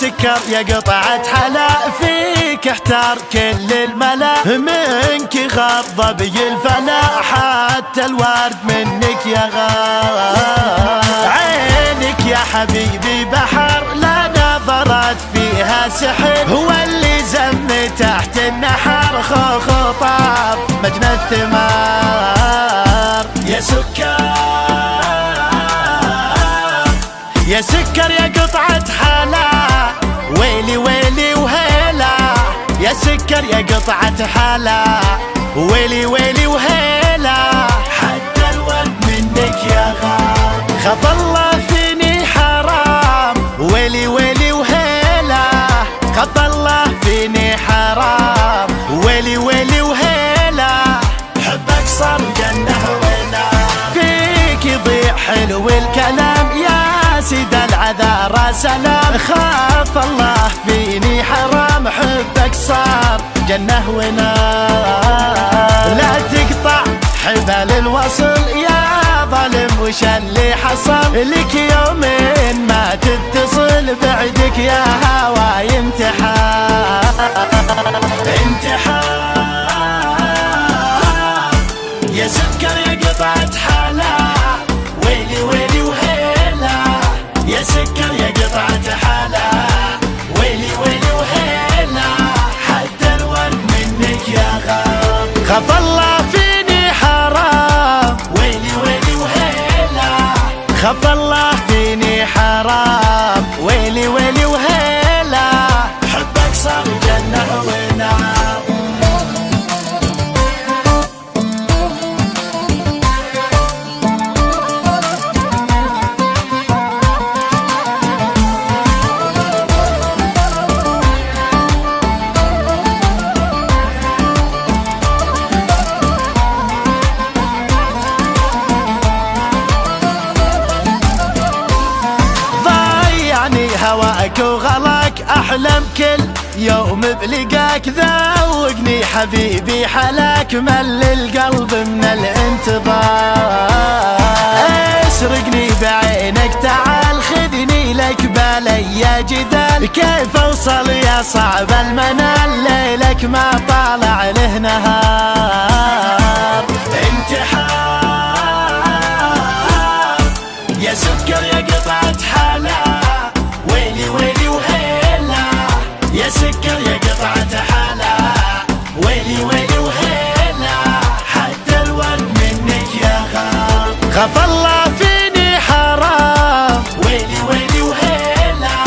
سكر يا قطعة حلا، فيك احتار كل الملا، منك غضب الفلا، حتى الورد منك يا غار. عينك يا حبيبي بحر لا نظرت فيها سحر، هو اللي زم تحت النحر خطاب مجنى الثمار. يا سكر يا سكر يا قطعة حلا، ويلي ويلي وهيلا. يا سكر يا قطعة حلا، ويلي ويلي وهيلا، حتى الورد منك يا غار. خاف الله فيني حرام، ويلي ويلي وهيلا. خاف الله فيني حرام، ويلي ويلي وهيلا، حبك صار جنة ونار. فيك يضيع حلو الكلام يا سيد العذارى سلام، خاف الله فيني حرام، حبك صار جنة ونار. لا تقطع حبال الوصل يا ظالم، وش اللي حصل لك يومين ما تتصل، بعدك يا هواي امتحان امتحان. يا سكر يا قطعة حلا، ويلي ويلي وهيلا. يا سكر يا قطعة حلا، ويلي ويلي وهيلا، حتى الورد منك يا غار. خاف الله فيني حرام، ويلي ويلي وهيلا. خاف الله فيني حرام، ويلي ويلي وهيلا، حبك صار جنة ونار. هواك وغلاك أحلم كل يوم بلقاك، ذوقني حبيبي حلاك، مل القلب من الانتظار. اسرقني بعينك تعال خذني لك بلي جدال، كيف اوصل يا صعب المنال، ليلك ما طالع له نهار. انتحار يا سكر يا قطعة حلا، ويلي ويلي وهيلا. يا سكر يا قطعة حلا، ويلي ويلي وهيلا، حتى الورد منك يا غار. خاف الله فيني حرام، ويلي ويلي وهيلا.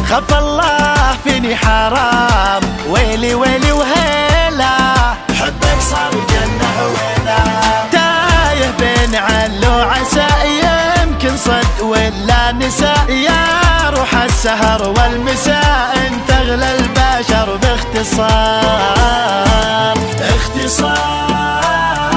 خاف الله فيني حرام، ويلي ويلي وهيلا، حبك صار جنة ونار. تايه بين عل وعسى، يمكن صد ولا نساء، يا روح السهر والمساء انت اغلى البشر باختصار. اختصار